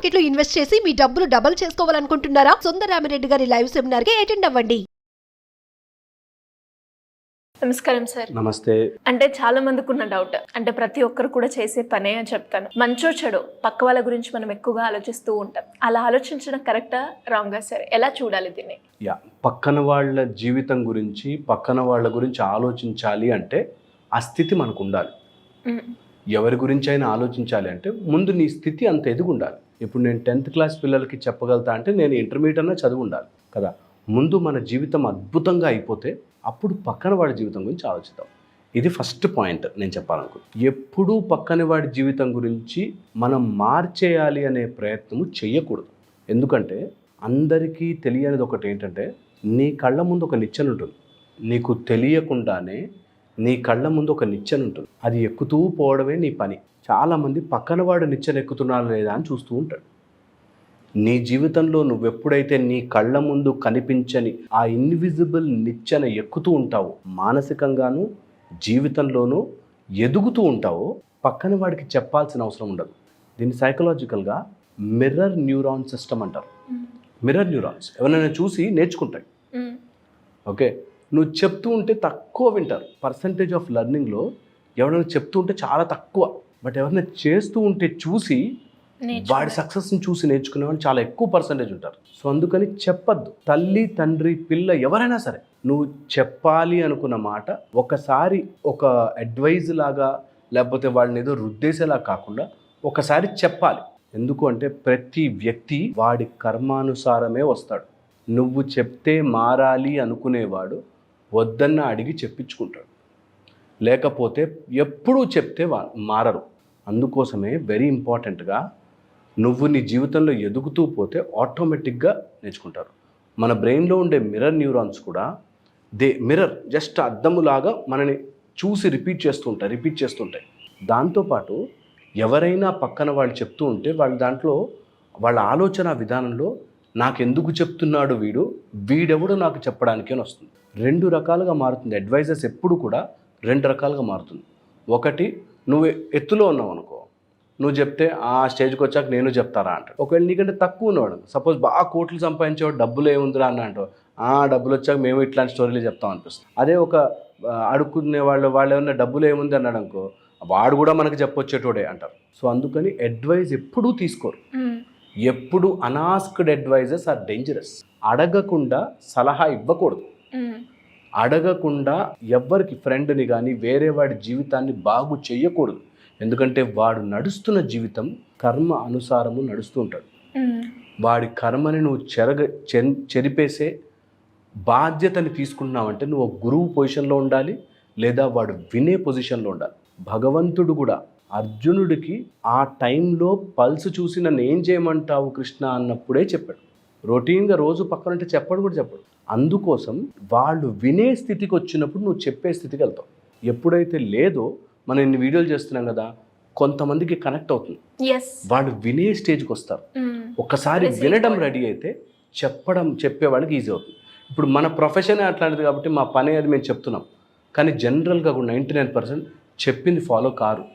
Market లో invest చేసి మీ డబ్బులు డబుల్ చేసుకోవాలనుకుంటున్నారా? సుందరరామిరెడ్డి గారి లైవ్ సెమినార్ కి అటెండ్ అవ్వండి. నమస్కారం సార్. నమస్తే. అంటే చాలా మందికి ఉన్న డౌట్, అంటే ప్రతి ఒక్కరు కూడా చేసే పనే అని చెప్తాను. మంచో చెడు పక్క వాళ్ళ గురించి మనం ఎక్కువగా ఆలోచిస్తూ ఉంటాం. అలా ఆలోచించడం కరెక్టా రాంగా సార్? ఎలా చూడాలి దీన్ని? పక్కన వాళ్ళ జీవితం గురించి, పక్కన వాళ్ళ గురించి ఆలోచించాలి అంటే ఆ స్థితి మనకు ఉండాలి. ఎవరి గురించి అయినా ఆలోచించాలి అంటే ముందు నీ స్థితి అంత ఎదిగి ఉండాలి. ఇప్పుడు నేను 10th క్లాస్ పిల్లలకి చెప్పగలుగుతా అంటే నేను ఇంటర్మీడియట్ అన్నా చదువు ఉండాలి కదా. ముందు మన జీవితం అద్భుతంగా అయిపోతే అప్పుడు పక్కన వాడి జీవితం గురించి ఆలోచిద్దాం. ఇది ఫస్ట్ పాయింట్ నేను చెప్పాలనుకుంటున్నాను. ఎప్పుడూ పక్కన వాడి జీవితం గురించి మనం మార్చేయాలి అనే ప్రయత్నము చెయ్యకూడదు. ఎందుకంటే అందరికీ తెలియనిది ఒకటి ఏంటంటే, నీ కళ్ళ ముందు ఒక నిచ్చెన ఉంటుంది, నీకు తెలియకుండానే నీ కళ్ళ ముందు ఒక నిచ్చెన ఉంటుంది, అది ఎక్కుతూ పోవడమే నీ పని. చాలామంది పక్కన వాడు నిచ్చెన ఎక్కుతున్నారా లేదా అని చూస్తూ ఉంటాడు. నీ జీవితంలో నువ్వెప్పుడైతే నీ కళ్ళ ముందు కనిపించని ఆ ఇన్విజిబుల్ నిచ్చెన ఎక్కుతూ ఉంటావో, మానసికంగాను జీవితంలోనూ ఎదుగుతూ ఉంటావో, పక్కన వాడికి చెప్పాల్సిన అవసరం ఉండదు. దీన్ని సైకలాజికల్గా మిర్రర్ న్యూరాన్ సిస్టమ్ అంటారు. మిర్రర్ న్యూరాన్స్ ఎవరైనా చూసి నేర్చుకుంటాయి. ఓకే, నువ్వు చెప్తూ ఉంటే తక్కువ వింటారు. పర్సంటేజ్ ఆఫ్ లెర్నింగ్లో ఎవరైనా చెప్తూ ఉంటే చాలా తక్కువ, బట్ ఎవరైనా చేస్తూ ఉంటే చూసి వాడి సక్సెస్ని చూసి నేర్చుకునే వాళ్ళు చాలా ఎక్కువ పర్సంటేజ్ ఉంటారు. సో అందుకని చెప్పద్దు. తల్లి, తండ్రి, పిల్ల ఎవరైనా సరే నువ్వు చెప్పాలి అనుకున్న మాట ఒకసారి ఒక అడ్వైజ్ లాగా, లేకపోతే వాళ్ళని ఏదో రుద్దేసేలా కాకుండా ఒకసారి చెప్పాలి. ఎందుకు అంటే ప్రతి వ్యక్తి వాడి కర్మానుసారమే వస్తాడు. నువ్వు చెప్తే మారాలి అనుకునేవాడు వద్దన్న అడిగి చెప్పించుకుంటాడు, లేకపోతే ఎప్పుడూ చెప్తే మారరు. అందుకోసమే వెరీ ఇంపార్టెంట్గా నువ్వు నీ జీవితంలో ఎదుగుతూ పోతే ఆటోమేటిక్గా నేర్చుకుంటారు. మన బ్రెయిన్లో ఉండే మిర్రర్ న్యూరాన్స్ కూడా మిర్రర్ జస్ట్ అద్దములాగా మనని చూసి రిపీట్ చేస్తుంటాయి. దాంతోపాటు ఎవరైనా పక్కన వాళ్ళు చెప్తూ ఉంటే వాళ్ళ దాంట్లో వాళ్ళ ఆలోచన విధానంలో నాకెందుకు చెప్తున్నాడు వీడెవడో నాకు చెప్పడానికి అని వస్తుంది. 2 రకాలుగా మారుతుంది. అడ్వైజర్స్ ఎప్పుడు కూడా 2 రకాలుగా మారుతుంది. ఒకటి, నువ్వు ఎత్తులో ఉన్నావు అనుకో, నువ్వు చెప్తే ఆ స్టేజ్కి వచ్చాక నేను చెప్తారా అంటాడు. ఒకవేళ నీకంటే తక్కువ ఉన్నవాడు, సపోజ్ బాగా కోట్లు సంపాదించేవాడు, డబ్బులు ఏముందిరా అని అంటావు, డబ్బులు వచ్చాక మేము ఇట్లాంటి స్టోరీలు చెప్తాం అనిపిస్తుంది. అదే ఒక అడుక్కునే వాళ్ళు ఏమన్నా డబ్బులు ఏముంది అన్నాడు అనుకో, వాడు కూడా మనకు చెప్పొచ్చేటోడే అంటారు. సో అందుకని అడ్వైజ్ ఎప్పుడూ తీసుకోరు. ఎప్పుడు అనాస్క్డ్ అడ్వైజెస్ ఆర్ డేంజరస్. అడగకుండా సలహా ఇవ్వకూడదు. అడగకుండా ఎవ్వరికి ఫ్రెండ్ని కానీ వేరే వాడి జీవితాన్ని బాగు చెయ్యకూడదు. ఎందుకంటే వాడు నడుస్తున్న జీవితం కర్మ అనుసారము నడుస్తూ ఉంటాడు. వాడి కర్మని నువ్వు చెరిపేసే బాధ్యతని తీసుకున్నావంటే నువ్వు గురువు పొజిషన్లో ఉండాలి, లేదా వాడు వినే పొజిషన్లో ఉండాలి. భగవంతుడు కూడా అర్జునుడికి ఆ టైంలో పల్స్ చూసి నన్ను ఏం చేయమంటావు కృష్ణ అన్నప్పుడే చెప్పాడు. రొటీన్గా రోజు పక్కనంటే చెప్పడు. అందుకోసం వాళ్ళు వినే స్థితికి వచ్చినప్పుడు నువ్వు చెప్పే స్థితికి వెళ్తావు. ఎప్పుడైతే లేదో, మనం ఇన్ని వీడియోలు చేస్తున్నాం కదా, కొంతమందికి కనెక్ట్ అవుతుంది, వాళ్ళు వినే స్టేజ్కి వస్తారు. ఒక్కసారి వినడం రెడీ అయితే చెప్పేవాళ్ళకి ఈజీ అవుతుంది. ఇప్పుడు మన ప్రొఫెషనే అట్లాంటిది కాబట్టి మా పని అది మేము చెప్తున్నాం, కానీ జనరల్గా కూడా 99% చెప్పింది ఫాలో కారు.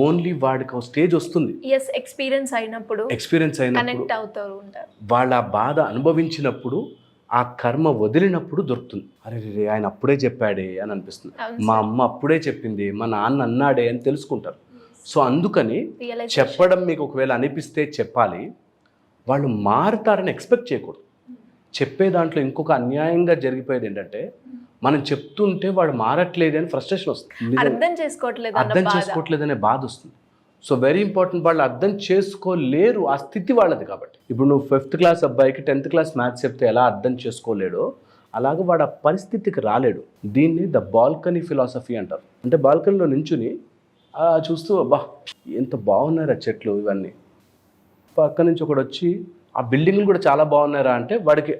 ఓన్లీ వాడికి ఒక స్టేజ్ వస్తుంది, ఎక్స్పీరియన్స్ అయినప్పుడు వాళ్ళ బాధ అనుభవించినప్పుడు, ఆ కర్మ వదిలినప్పుడు దొరుకుతుంది. అరే ఆయన అప్పుడే చెప్పాడే అని అనిపిస్తుంది, మా అమ్మ అప్పుడే చెప్పింది, మా నాన్న అన్నాడే అని తెలుసుకుంటారు. సో అందుకని చెప్పడం మీకు ఒకవేళ అనిపిస్తే చెప్పాలి. వాళ్ళు మారుతారని ఎక్స్పెక్ట్ చేయకూడదు. చెప్పే దాంట్లో ఇంకొక అన్యాయంగా జరిగిపోయేది ఏంటంటే, మనం చెప్తుంటే వాడు మారట్లేదు అని ఫ్రస్ట్రేషన్ వస్తుంది, అర్థం చేసుకోవట్లేదనే బాధ వస్తుంది. సో వెరీ ఇంపార్టెంట్, వాళ్ళు అర్థం చేసుకోలేరు, ఆ స్థితి వాళ్ళది. కాబట్టి ఇప్పుడు నువ్వు 5th క్లాస్ అబ్బాయికి 10th క్లాస్ మ్యాథ్స్ చెప్తే ఎలా అర్థం చేసుకోలేడో, అలాగే వాడు ఆ పరిస్థితికి రాలేడు. దీన్ని ద బాల్కనీ ఫిలాసఫీ అంటారు. అంటే బాల్కనీలో నించుని చూస్తూ అబ్బా ఎంత బాగున్నారు ఆ చెట్లు, ఇవన్నీ పక్క నుంచి ఒకడు వచ్చి ఆ బిల్డింగ్లు కూడా చాలా బాగున్నారా అంటే, వాడికి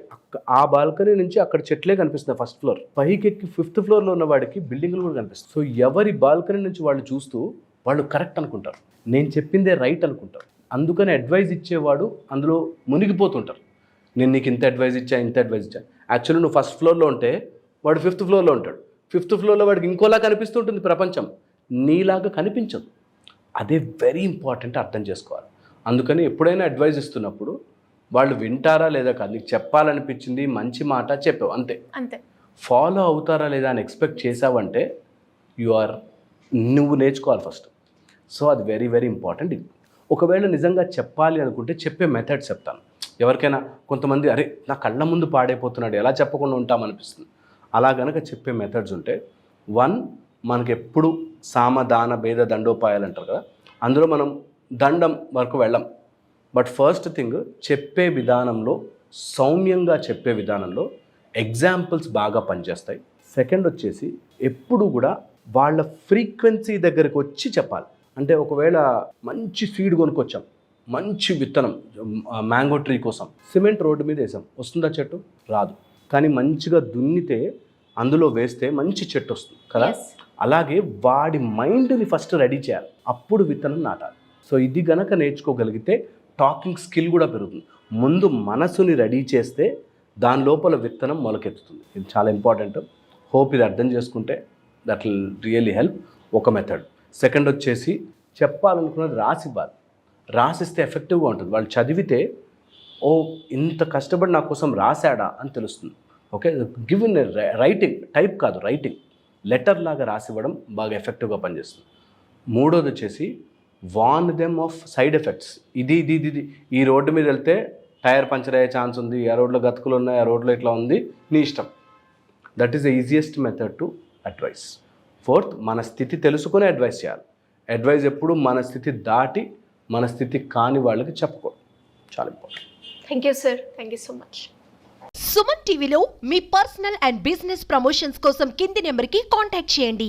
ఆ బాల్కనీ నుంచి అక్కడ చెట్లే కనిపిస్తున్నాయి. 1st ఫ్లోర్ పైకి ఎక్కి 5th ఫ్లోర్లో ఉన్న వాడికి బిల్డింగ్లు కూడా కనిపిస్తాయి. సో ఎవరి బాల్కనీ నుంచి వాళ్ళు చూస్తూ వాళ్ళు కరెక్ట్ అనుకుంటారు, నేను చెప్పిందే రైట్ అనుకుంటారు. అందుకని అడ్వైజ్ ఇచ్చేవాడు అందులో మునిగిపోతుంటారు. నేను నీకు ఇంత అడ్వైజ్ ఇచ్చా. యాక్చువల్లీ నువ్వు 1st ఫ్లోర్లో ఉంటే వాడు 5th ఫ్లోర్లో ఉంటాడు. 5th ఫ్లోర్లో వాడికి ఇంకోలా కనిపిస్తుంటుంది ప్రపంచం, నీలాగా కనిపించదు. అదే వెరీ ఇంపార్టెంట్ అర్థం చేసుకోవాలి. అందుకని ఎప్పుడైనా అడ్వైజ్ ఇస్తున్నప్పుడు వాళ్ళు వింటారా లేదా కాదు, నీకు చెప్పాలనిపించింది మంచి మాట చెప్పావు అంతే. అంతే. ఫాలో అవుతారా లేదా అని ఎక్స్పెక్ట్ చేసావంటే నువ్వు నేర్చుకోవాలి ఫస్ట్. సో అది వెరీ వెరీ ఇంపార్టెంట్. ఇది ఒకవేళ నిజంగా చెప్పాలి అనుకుంటే చెప్పే మెథడ్స్ చెప్తాను. ఎవరికైనా కొంతమంది అరే నా కళ్ళ ముందు పాడైపోతున్నాడు ఎలా చెప్పకుండా ఉంటామనిపిస్తుంది. అలా కనుక చెప్పే మెథడ్స్ ఉంటే, 1 మనకి ఎప్పుడు సామదాన భేద దండోపాయాలు అంటారు కదా, అందులో మనం దండం వరకు వెళ్ళం. బట్ ఫస్ట్ థింగ్ చెప్పే విధానంలో, సౌమ్యంగా చెప్పే విధానంలో ఎగ్జాంపుల్స్ బాగా పనిచేస్తాయి. సెకండ్ వచ్చేసి ఎప్పుడు కూడా వాళ్ళ ఫ్రీక్వెన్సీ దగ్గరికి వచ్చి చెప్పాలి. అంటే ఒకవేళ మంచి సీడ్ కొనుక్కొచ్చాం, మంచి విత్తనం మ్యాంగో ట్రీ కోసం సిమెంట్ రోడ్డు మీద వేసాం, వస్తుందా చెట్టు? రాదు. కానీ మంచిగా దున్నితే అందులో వేస్తే మంచి చెట్టు వస్తుంది కదా. అలాగే వాడి మైండ్ని ఫస్ట్ రెడీ చేయాలి, అప్పుడు విత్తనం నాటాలి. సో ఇది గనక నేర్చుకోగలిగితే టాకింగ్ స్కిల్ కూడా పెరుగుతుంది. ముందు మనసుని రెడీ చేస్తే దాని లోపల విత్తనం మొలకెత్తుతుంది. ఇది చాలా ఇంపార్టెంట్. హోప్ ఇది అర్థం చేసుకుంటే దట్ విల్ రియల్లీ హెల్ప్. ఒక మెథడ్. సెకండ్ వచ్చేసి చెప్పాలనుకున్నది రాసివ్వాలి. రాసిస్తే ఎఫెక్టివ్గా ఉంటుంది. వాళ్ళు చదివితే ఓ ఇంత కష్టపడి నా కోసం రాశాడా అని తెలుస్తుంది. Okay, give in writing, type కాదు రైటింగ్, లెటర్ లాగా రాసివ్వడం బాగా ఎఫెక్టివ్గా పనిచేస్తుంది. మూడోది వచ్చేసి warn them of side effects. ఇది ఈ రోడ్డు మీద వెళ్తే టైర్ పంచర్ అయ్యే ఛాన్స్ ఉంది, ఆ రోడ్లో గతుకులు ఉన్నాయి, ఆ రోడ్లో ఇట్లా ఉంది, నీ ఇష్టం. That is the easiest method to advice. Fourth, మన స్థితి తెలుసుకుని అడ్వైస్ చేయాలి. అడ్వైస్ ఎప్పుడు మన స్థితి దాటి మన స్థితి కాని వాళ్ళకి చెప్పకూడదు. చాలా important. Thank you sir, thank you so much. Suman టీవీలో మీ పర్సనల్ అండ్ బిజినెస్ ప్రమోషన్స్ కోసం కింది నెంబర్కి కాంటాక్ట్ చేయండి.